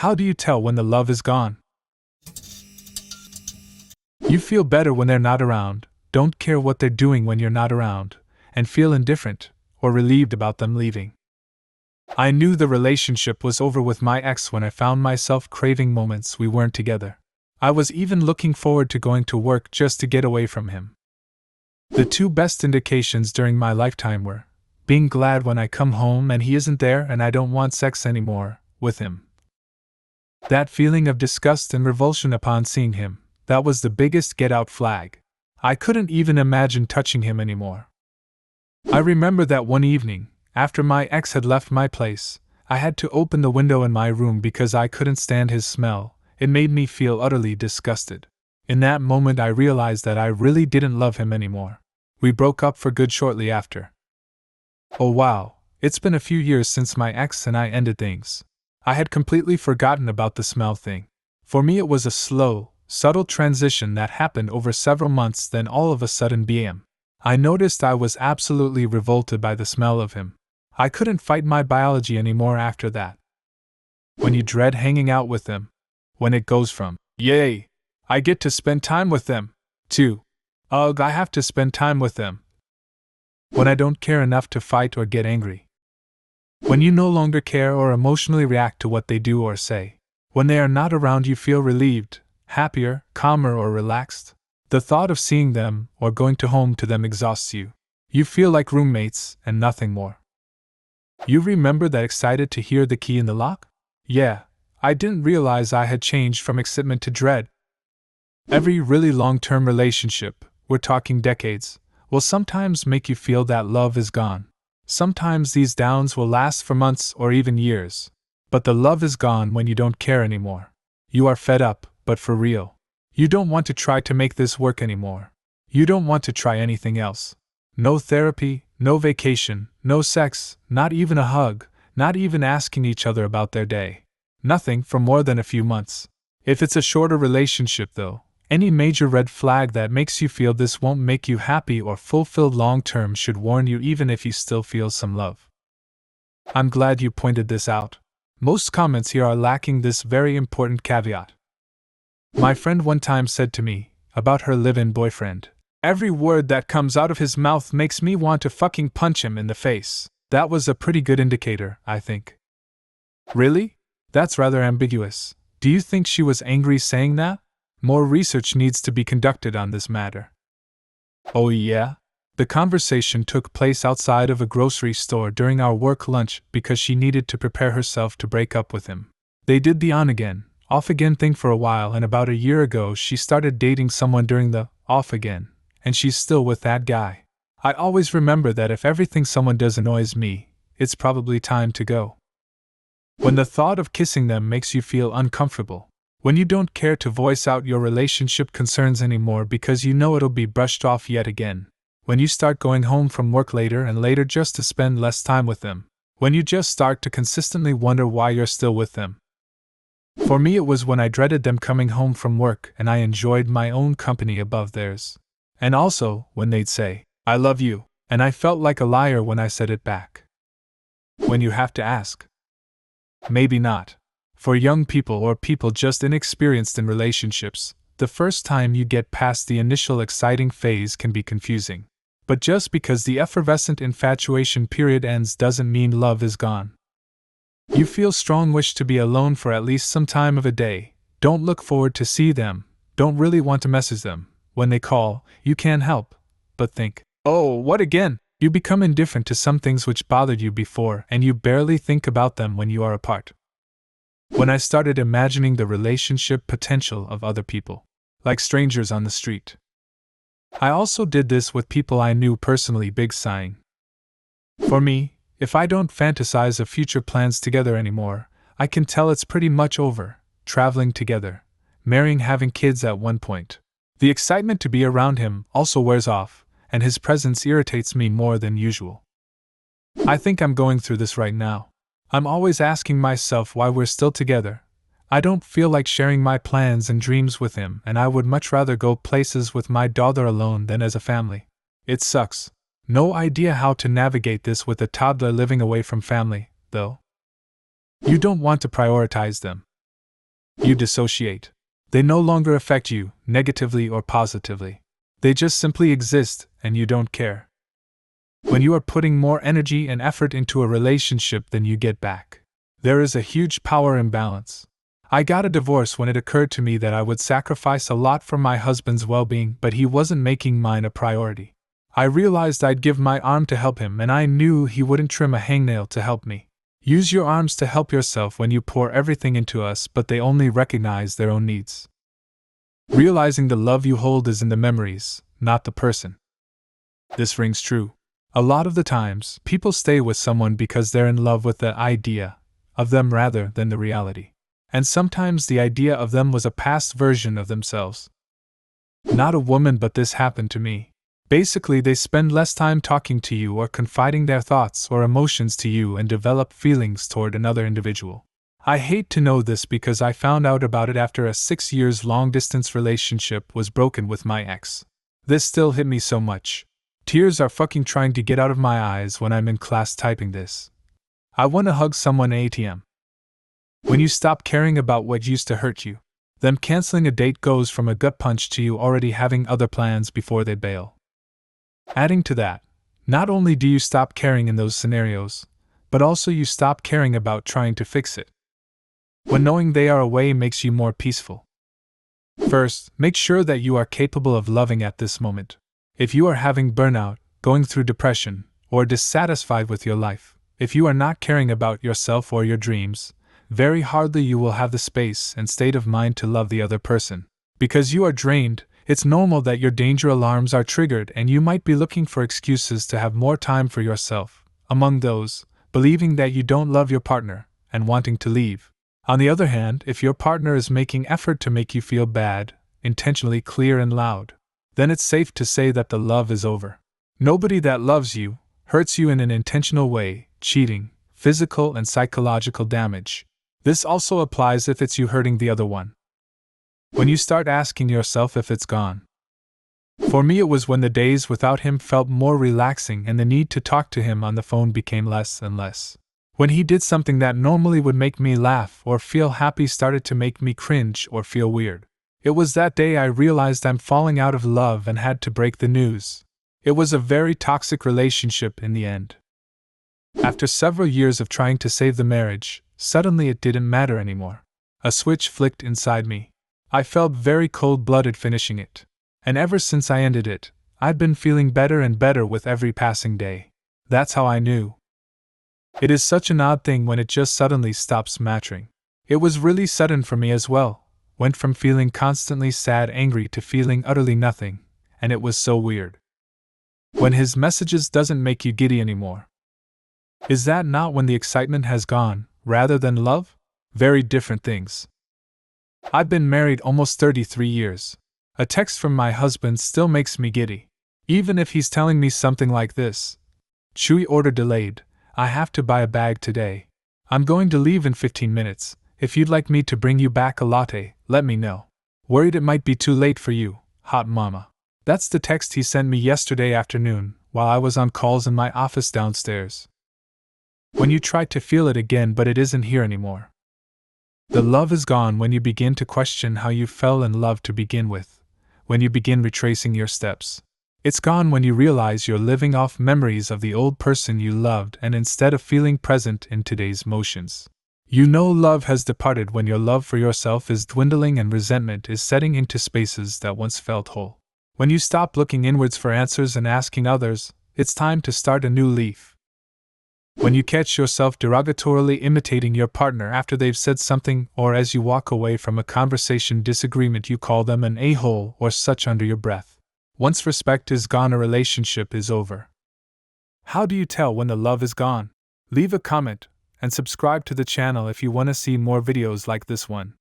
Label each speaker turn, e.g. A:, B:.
A: How do you tell when the love is gone? You feel better when they're not around, don't care what they're doing when you're not around, and feel indifferent or relieved about them leaving. I knew the relationship was over with my ex when I found myself craving moments we weren't together. I was even looking forward to going to work just to get away from him. The two best indications during my lifetime were being glad when I come home and he isn't there and I don't want sex anymore with him. That feeling of disgust and revulsion upon seeing him, that was the biggest get-out flag. I couldn't even imagine touching him anymore. I remember that one evening, after my ex had left my place, I had to open the window in my room because I couldn't stand his smell. It made me feel utterly disgusted. In that moment I realized that I really didn't love him anymore. We broke up for good shortly after. Oh wow, it's been a few years since my ex and I ended things. I had completely forgotten about the smell thing. For me it was a slow, subtle transition that happened over several months, then all of a sudden bam. I noticed I was absolutely revolted by the smell of him. I couldn't fight my biology anymore after that. When you dread hanging out with them, when it goes from, yay, I get to spend time with them, to, ugh, I have to spend time with them. When I don't care enough to fight or get angry. When you no longer care or emotionally react to what they do or say. When they are not around you feel relieved, happier, calmer or relaxed. The thought of seeing them or going home to them exhausts you. You feel like roommates and nothing more. You remember that excited to hear the key in the lock? Yeah, I didn't realize I had changed from excitement to dread. Every really long-term relationship, we're talking decades, will sometimes make you feel that love is gone. Sometimes these downs will last for months or even years. But the love is gone when you don't care anymore. You are fed up, but for real. You don't want to try to make this work anymore. You don't want to try anything else. No therapy, no vacation, no sex, not even a hug, not even asking each other about their day. Nothing for more than a few months. If it's a shorter relationship though, any major red flag that makes you feel this won't make you happy or fulfilled long-term should warn you even if you still feel some love. I'm glad you pointed this out. Most comments here are lacking this very important caveat. My friend one time said to me, about her live-in boyfriend, every word that comes out of his mouth makes me want to fucking punch him in the face. That was a pretty good indicator, I think. Really? That's rather ambiguous. Do you think she was angry saying that? More research needs to be conducted on this matter. Oh yeah? The conversation took place outside of a grocery store during our work lunch because she needed to prepare herself to break up with him. They did the on-again, off-again thing for a while, and about a year ago she started dating someone during the off-again, and she's still with that guy. I always remember that if everything someone does annoys me, it's probably time to go. When the thought of kissing them makes you feel uncomfortable. When you don't care to voice out your relationship concerns anymore because you know it'll be brushed off yet again. When you start going home from work later and later just to spend less time with them. When you just start to consistently wonder why you're still with them. For me it was when I dreaded them coming home from work and I enjoyed my own company above theirs. And also when they'd say, I love you, and I felt like a liar when I said it back. When you have to ask. Maybe not. For young people or people just inexperienced in relationships, the first time you get past the initial exciting phase can be confusing. But just because the effervescent infatuation period ends doesn't mean love is gone. You feel strong wish to be alone for at least some time of a day, don't look forward to see them, don't really want to message them. When they call, you can't help but think, oh, what again? You become indifferent to some things which bothered you before and you barely think about them when you are apart. When I started imagining the relationship potential of other people, like strangers on the street. I also did this with people I knew personally, big sighing. For me, if I don't fantasize of future plans together anymore, I can tell it's pretty much over, traveling together, marrying, having kids at one point. The excitement to be around him also wears off, and his presence irritates me more than usual. I think I'm going through this right now. I'm always asking myself why we're still together. I don't feel like sharing my plans and dreams with him, and I would much rather go places with my daughter alone than as a family. It sucks. No idea how to navigate this with a toddler living away from family, though. You don't want to prioritize them. You dissociate. They no longer affect you, negatively or positively. They just simply exist, and you don't care. When you are putting more energy and effort into a relationship than you get back, there is a huge power imbalance. I got a divorce when it occurred to me that I would sacrifice a lot for my husband's well-being, but he wasn't making mine a priority. I realized I'd give my arm to help him, and I knew he wouldn't trim a hangnail to help me. Use your arms to help yourself when you pour everything into us, but they only recognize their own needs. Realizing the love you hold is in the memories, not the person. This rings true. A lot of the times, people stay with someone because they're in love with the idea of them rather than the reality. And sometimes the idea of them was a past version of themselves. Not a woman, but this happened to me. Basically, they spend less time talking to you or confiding their thoughts or emotions to you and develop feelings toward another individual. I hate to know this because I found out about it after a 6 years long-distance relationship was broken with my ex. This still hit me so much. Tears are fucking trying to get out of my eyes when I'm in class typing this. I want to hug someone ATM. When you stop caring about what used to hurt you, them canceling a date goes from a gut punch to you already having other plans before they bail. Adding to that, not only do you stop caring in those scenarios, but also you stop caring about trying to fix it. When knowing they are away makes you more peaceful. First, make sure that you are capable of loving at this moment. If you are having burnout, going through depression, or dissatisfied with your life, if you are not caring about yourself or your dreams, very hardly you will have the space and state of mind to love the other person. Because you are drained, it's normal that your danger alarms are triggered and you might be looking for excuses to have more time for yourself, among those, believing that you don't love your partner, and wanting to leave. On the other hand, if your partner is making effort to make you feel bad, intentionally clear and loud, then it's safe to say that the love is over. Nobody that loves you, hurts you in an intentional way, cheating, physical and psychological damage. This also applies if it's you hurting the other one. When you start asking yourself if it's gone. For me, it was when the days without him felt more relaxing and the need to talk to him on the phone became less and less. When he did something that normally would make me laugh or feel happy started to make me cringe or feel weird. It was that day I realized I'm falling out of love and had to break the news. It was a very toxic relationship in the end. After several years of trying to save the marriage, suddenly it didn't matter anymore. A switch flicked inside me. I felt very cold-blooded finishing it. And ever since I ended it, I'd been feeling better and better with every passing day. That's how I knew. It is such an odd thing when it just suddenly stops mattering. It was really sudden for me as well. Went from feeling constantly sad, angry to feeling utterly nothing, and it was so weird. When his messages doesn't make you giddy anymore. Is that not when the excitement has gone, rather than love? Very different things. I've been married almost 33 years. A text from my husband still makes me giddy. Even if he's telling me something like this. Chewy order delayed. I have to buy a bag today. I'm going to leave in 15 minutes. If you'd like me to bring you back a latte, let me know. Worried it might be too late for you, hot mama. That's the text he sent me yesterday afternoon, while I was on calls in my office downstairs. When you try to feel it again but it isn't here anymore. The love is gone when you begin to question how you fell in love to begin with, when you begin retracing your steps. It's gone when you realize you're living off memories of the old person you loved and instead of feeling present in today's motions. You know love has departed when your love for yourself is dwindling and resentment is setting into spaces that once felt whole. When you stop looking inwards for answers and asking others, it's time to start a new leaf. When you catch yourself derogatorily imitating your partner after they've said something, or as you walk away from a conversation disagreement you call them an a-hole or such under your breath. Once respect is gone, a relationship is over. How do you tell when the love is gone? Leave a comment and subscribe to the channel if you want to see more videos like this one.